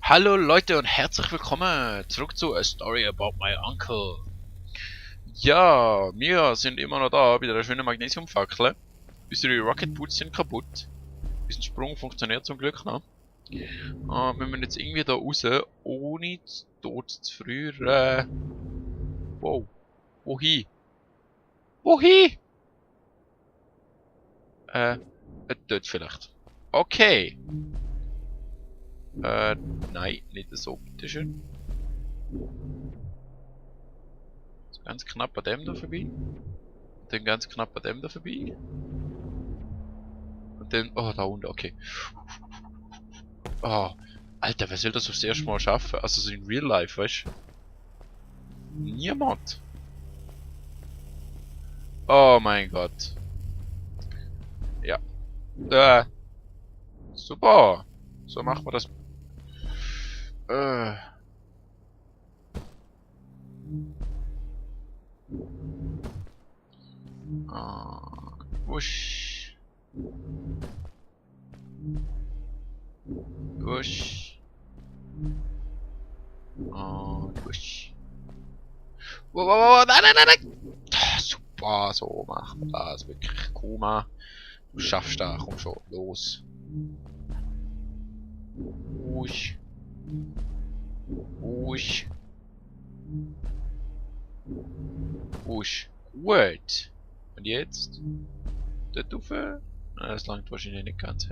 Hallo Leute und herzlich willkommen zurück zu A Story About My Uncle. Ja, wir sind immer noch da, wieder eine schöne Magnesiumfackel. Unsere Rocket Boots sind kaputt. Unser Sprung funktioniert zum Glück noch. Wir müssen jetzt irgendwie da raus, ohne tot zu frieren. Wow. Wohin? Wohin? Dort vielleicht. Okay. Nein, nicht so, bitteschön. So ganz knapp an dem da vorbei. Und dann ganz knapp an dem da vorbei. Und dann, oh, da unten, okay. Oh, Alter, wer soll das aufs erste Mal schaffen? Also so in Real Life, weißt du? Niemand. Oh mein Gott. Ja. Super. So machen wir das. Äh. Wusch. Wusch. Und wusch. Wow, wow, wow, nein, nein, nein, nein. Super, so machen wir das. Wirklich, Kuma. Du schaffst das, komm schon, los. Wusch. Wusch. Wusch. Gut. Und jetzt? Dort rauf? Das langt wahrscheinlich nicht ganz.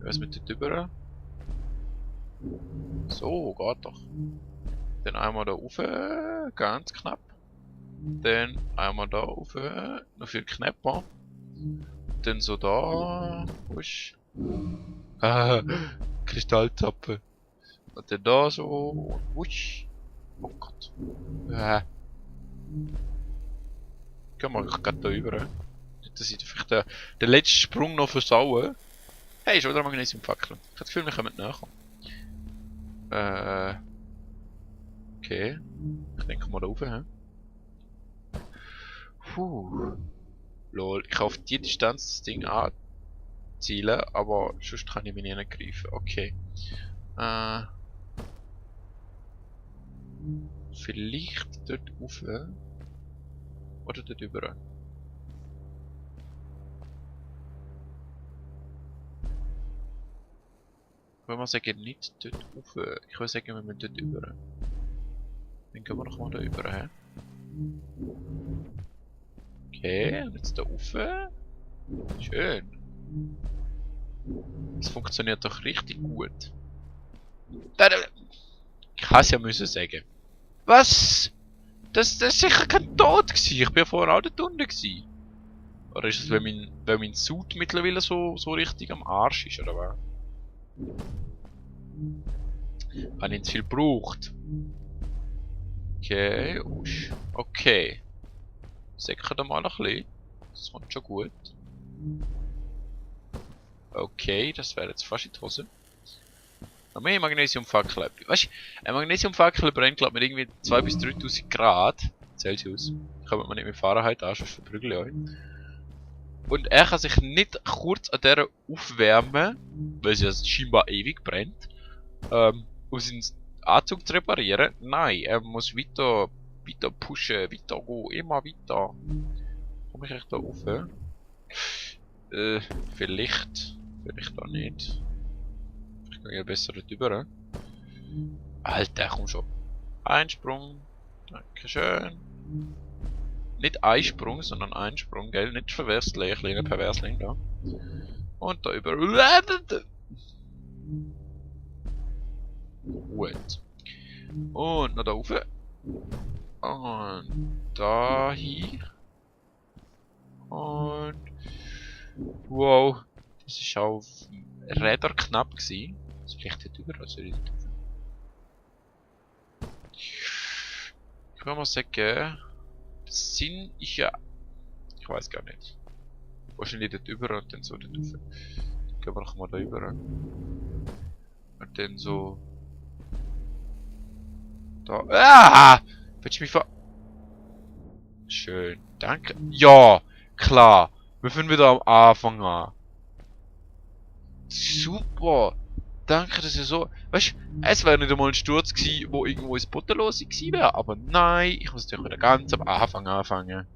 Was mit dort rüber? So, geht doch. Dann einmal da rauf, ganz knapp. Dann einmal da rauf, noch viel knapper. Dann so da, wusch. Kristallzappe. Und dann da so, und wusch. Oh Gott. Gehen wir gerade da rüber. Nicht, dass ich vielleicht den letzten Sprung noch versauen. Hey, schon wieder Magnesiumfackel. Ich habe das Gefühl, wir kommen näher. Okay. Ich denke mal da rauf, hä? Puh. Lol, ich kann auf die Distanz das Ding anzielen, aber sonst kann ich mich nicht greifen. Okay. Vielleicht dort rauf. Oder dort rüber. Ich würde mal sagen, nicht dort rauf. Ich würde sagen, wir müssen dort rüber. Dann gehen wir noch mal da rüber, hä? Okay, und jetzt da rauf. Schön. Das funktioniert doch richtig gut. Ich kann es ja müssen sagen. Was? Das ist sicher kein Tod gewesen. Ich bin ja vorher auch dort unten gewesen. Oder ist es, weil mein Suit mittlerweile so richtig am Arsch ist, oder was? Habe ich zu viel gebraucht? Okay, usch. Okay. Säckern da mal ein bisschen. Das kommt schon gut. Okay, das wäre jetzt fast in die Hose. Noch mehr Magnesiumfackel. Weißt du, ein Magnesiumfackel brennt, glaube ich, mit irgendwie 2.000 bis 3.000 Grad Celsius. Kommt man nicht mit Fahrenheit an, sonst verprügel ich euch. Und er kann sich nicht kurz an der aufwärmen, weil sie ja scheinbar ewig brennt, um seinen Anzug zu reparieren. Nein, er muss weiter pushen, weiter gehen, immer weiter. Komme ich echt da rauf? Vielleicht auch nicht. Ich gehe ja besser dort rüber. Alter, komm schon. Ein Sprung. Dankeschön. Nicht ein Sprung, sondern ein Sprung, gell? Nicht verwechseln, ich kleine Perversling da. Und da über. Gut. Und noch da rauf. Und da hier. Und. Wow. Das ist auch Räder knapp gewesen. Das ist vielleicht nicht überall so richtig. Ich würde mal sagen, der Sinn ist ja. Ich weiß gar nicht. Wahrscheinlich dort über und dann so dort rauf. Dann gehen wir noch mal da über. Und dann so. Da. Ah! Willst du mich ver. Schön. Danke. Ja! Klar. Wir fangen wieder am Anfang an. Super! denken, dass ich so... Weißt du, es wäre nicht einmal ein Sturz gewesen, wo irgendwo ins Bodenlose gewesen wäre. Aber nein, ich muss natürlich wieder ganz am Anfang anfangen.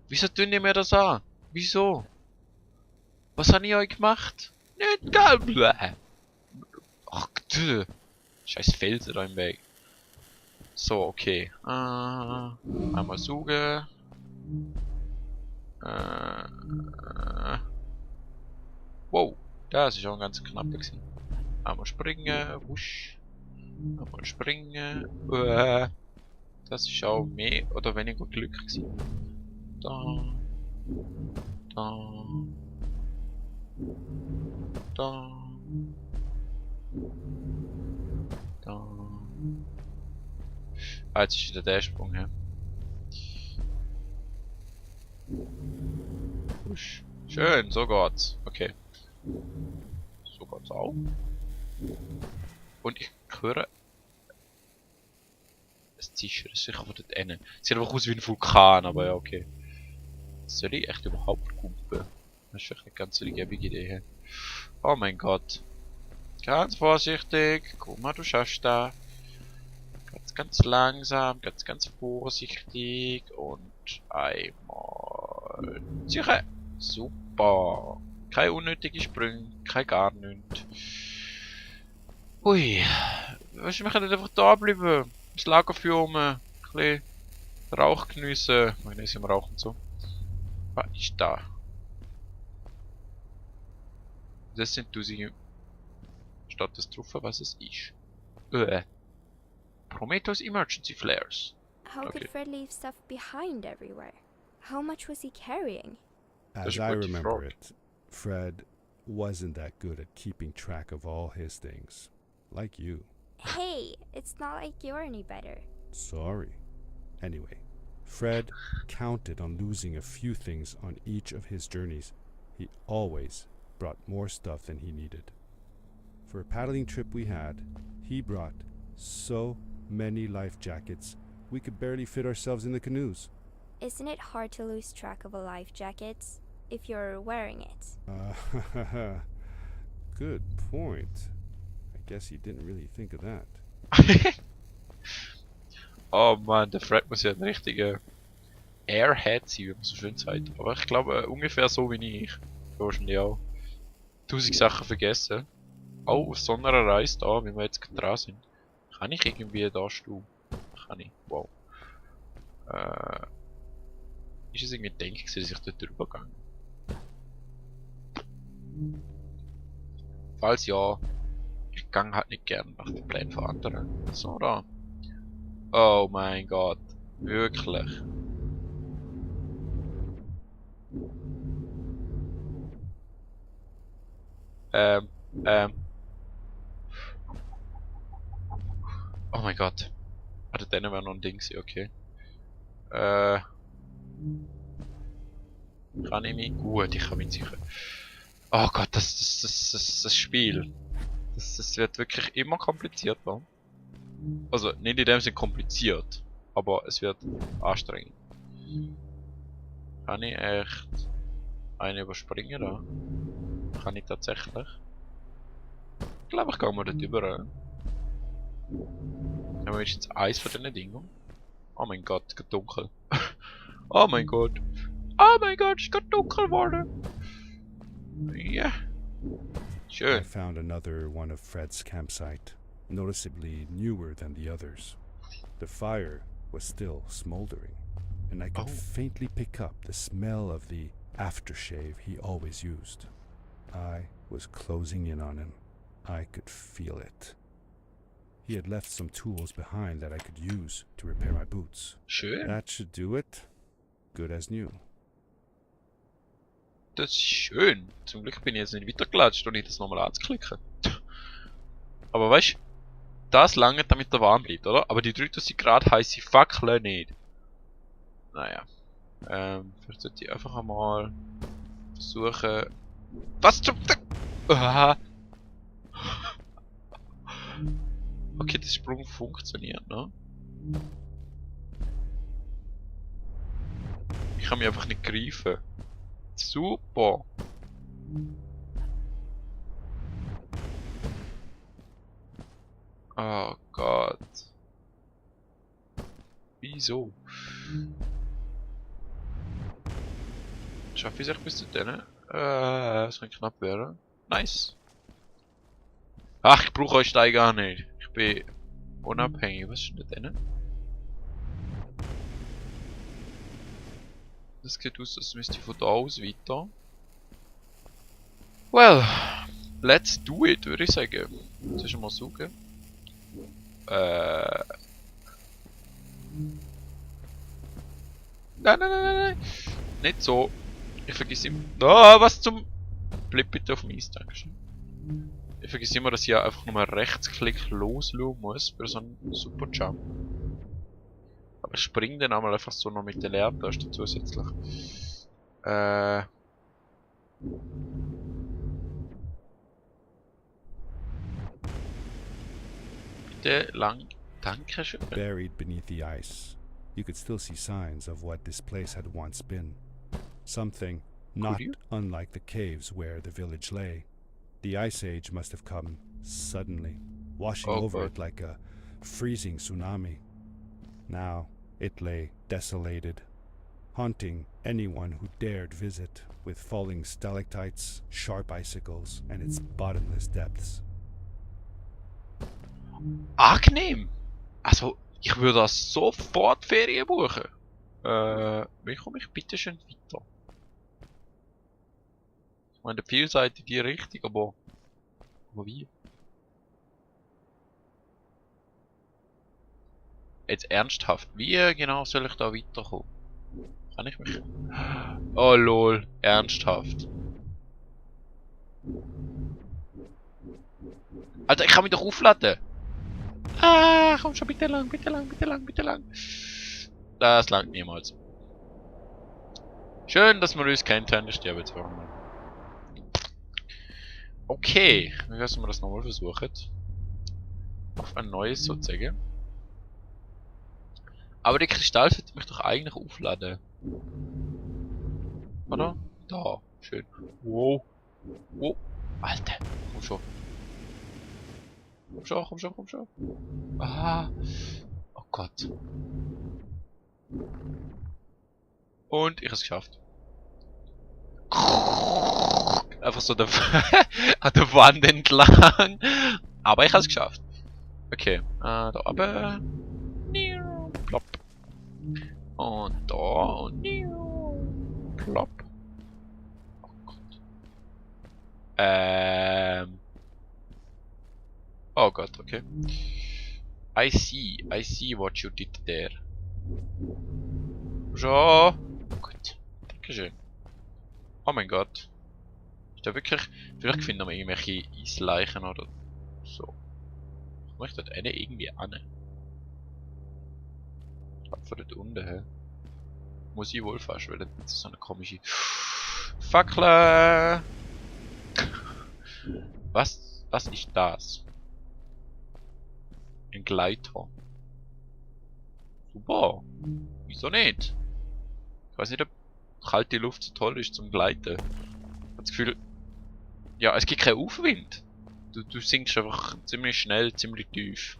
Wieso tun die mir das an? Wieso? Was habe ich euch gemacht? Nicht geil, bläh. Ach, tö. Scheiß Felsen da im Weg. So, okay. Einmal suchen. Wow, das ist auch ein ganz knapper gewesen. Einmal springen, wusch. Einmal springen. Das ist auch mehr oder weniger Glück gewesen. Da. Da. Da. Da. Ah, jetzt ist wieder der Sprung, hä? Wusch. Schön, so geht's. Okay. So geht's auch. Und ich höre... Es Zischen, das ist sicher von dort hinten. Sieht einfach aus wie ein Vulkan, aber ja, okay. Soll ich echt überhaupt kumpen? Das ist vielleicht eine ganz gebige Idee. Oh mein Gott. Ganz vorsichtig. Guck mal, du schaffst da. Ganz langsam, ganz vorsichtig. Und einmal. Sicher. Super. Keine unnötigen Sprünge, kein gar nichts. Hui. Weißt du, wir können einfach da bleiben. Das Lager filmen. Ein bisschen Rauch geniessen. Magnesium rauchen und so. Was ist da? Das sind 1000 statt das drauf, was es ist. Prometheus Emergency Flares. How could Fred leave stuff behind everywhere? How much was he carrying? As I remember it, Fred wasn't that good at keeping track of all his things. Like you. Hey, it's not like you're any better. Sorry. Anyway, Fred counted on losing a few things on each of his journeys. He always brought more stuff than he needed. For a paddling trip we had, he brought so many life jackets, we could barely fit ourselves in the canoes. Isn't it hard to lose track of a life jacket if you're wearing it? Good point. I guess he didn't really think of that. Oh man, der Fred muss ja ein richtiger Airhead sein, wie man so schön sagt. Aber ich glaube ungefähr so wie ich. Wahrscheinlich auch. 1000 Sachen vergessen. Auch auf so einer Reise da, wie wir jetzt dran sind. Kann ich irgendwie da stehen? Kann ich. Wow. Ist es irgendwie denke dass ich dort drüber gehe? Falls ja, ich gang halt nicht gern nach den Plänen von anderen. So da. Oh mein Gott. Wirklich. Oh mein Gott. Hatte denen wäre noch ein Ding gewesen, okay. Kann ich mich? Gut, ich kann mich sicher. Oh Gott, das Spiel. Das wird wirklich immer komplizierter. Also, nicht in dem Sinne kompliziert. Aber es wird anstrengend. Kann ich echt eine überspringen da? Kann ich tatsächlich? Ich glaube, ich gehe mal dort über. Haben wir wenigstens eins von diesen Dingen? Oh mein Gott, es geht dunkel. Oh mein Gott. Oh mein Gott, es geht dunkel geworden. Ja. Schön. I found another one of Fred's campsite, noticeably newer than the others. The fire was still smoldering, and I could faintly pick up the smell of the aftershave he always used. I was closing in on him. I could feel it. He had left some tools behind that I could use to repair my boots. Schön. That should do it. Good as new. Das ist schön. Zum Glück bin ich jetzt nicht weitergelatscht und nicht das nochmal anzuklicken. Aber weißt du, das lange damit er warm bleibt, oder? Aber die 3000 Grad heiße Fackeln nicht. Naja. Vielleicht sollte ich einfach einmal versuchen. Was zum... Ah. Okay, der Sprung funktioniert, ne? Ich kann mich einfach nicht greifen. Super! Oh Gott. Wieso? Schaffe ich es echt bis zu denen? Das kann knapp werden. Nice. Ach, ich brauche euch da gar nicht. Ich bin unabhängig. Was ist denn da denen? Das sieht aus, als müsste ich von da aus weiter. Well, let's do it, würde ich sagen. Jetzt ist mal suchen. Nein. Nicht so. Ich vergesse immer. Ah, was zum. Bleib bitte auf Mies, dankeschön. Ich vergesse immer, dass ich ja einfach nur Rechtsklick loslassen muss bei so einem Super Jump. Aber ich spring dann einmal einfach so noch mit der Leertaste zusätzlich. Bitte lang. Dankeschön. Buried beneath the ice, you could still see signs of what this place had once been. Something not you? unlike the caves where the village lay. The ice age must have come suddenly, washing Oh, over God. it like a freezing tsunami. Now it lay desolated, haunting anyone who dared visit, with falling stalactites, sharp icicles, and its bottomless depths. Angenehm! Also, ich würde das sofort Ferien buchen. Wie komme ich bitte schön weiter? Ich meine, der Vielseite die Richtung, aber wie? Jetzt ernsthaft, wie genau soll ich da weiterkommen? Kann ich mich... Oh lol, ernsthaft. Alter, ich kann mich doch aufladen! Ah, komm schon, bitte lang. Das langt niemals. Schön, dass wir uns kennt haben, ich sterbe jetzt auch mal. Okay, wie wär's, wenn wir das nochmal versuchen? Auf ein neues sozusagen. Aber der Kristall sollte mich doch eigentlich aufladen. Oder? Da, schön. Wow. Wow. Alter, komm schon. Komm schon. Ah. Oh Gott. Und ich habe es geschafft. Einfach so an der Wand entlang. Aber ich habe es geschafft. Okay, da oben. Plopp. Und da und plopp. Oh Gott. Oh Gott, okay. I see what you did there. So. Gut. Dankeschön. Oh mein Gott. Ist da wirklich... Vielleicht finden wir irgendwelche Eisleichen oder so. Ich möchte dort irgendwie an. Von dort unten her. Muss ich wohl fast, weil das ist so eine komische... Fackel! Was ist das? Ein Gleiter. Super. Wieso nicht? Ich weiß nicht, ob kalte Luft so toll ist zum Gleiten. Ich habe das Gefühl... Ja, es gibt keinen Aufwind. Du sinkst einfach ziemlich schnell, ziemlich tief.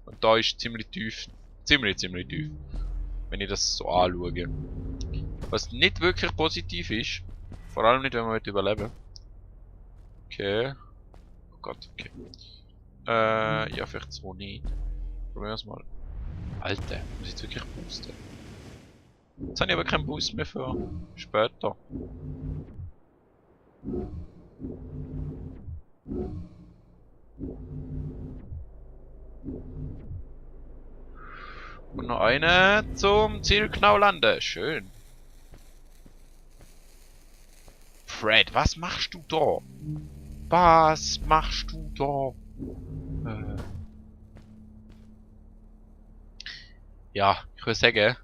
Und da ist ziemlich tief. Ziemlich tief. Wenn ich das so anschaue. Was nicht wirklich positiv ist. Vor allem nicht, wenn man überleben. Okay. Oh Gott, okay. Ja, vielleicht so nicht. Probieren wir es mal. Alter, muss ich jetzt wirklich boosten? Jetzt habe ich aber keinen Boost mehr für später. Und noch eine zum Zielknau landen. Schön. Fred, was machst du da? Was machst du da? Ja, ich würde sagen,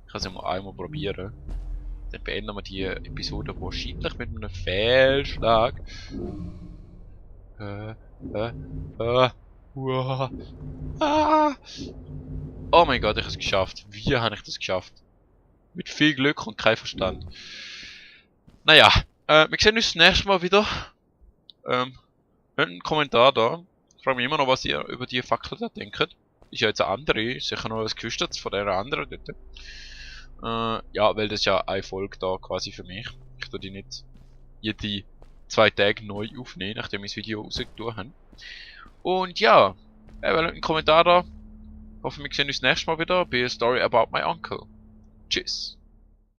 ich kann es ja mal einmal probieren. Dann beenden wir die Episode wahrscheinlich mit einem Fehlschlag. Oh mein Gott, ich habe es geschafft. Wie habe ich das geschafft? Mit viel Glück und kein Verstand. Naja, wir sehen uns das nächste Mal wieder. Einen Kommentar da. Ich frage mich immer noch, was ihr über die Fackel da denkt. Ist ja jetzt eine andere, sicher noch ein Geschwister von der anderen dort. Ja, weil das ist ja eine Folge da quasi für mich. Ich tue die nicht jede 2 Tage neu aufnehmen, nachdem ich das Video rausgetan habe. Und ja, einen Kommentar da. Hoffe, wir sehen uns nächstes Mal wieder bei A Story About My Uncle. Tschüss.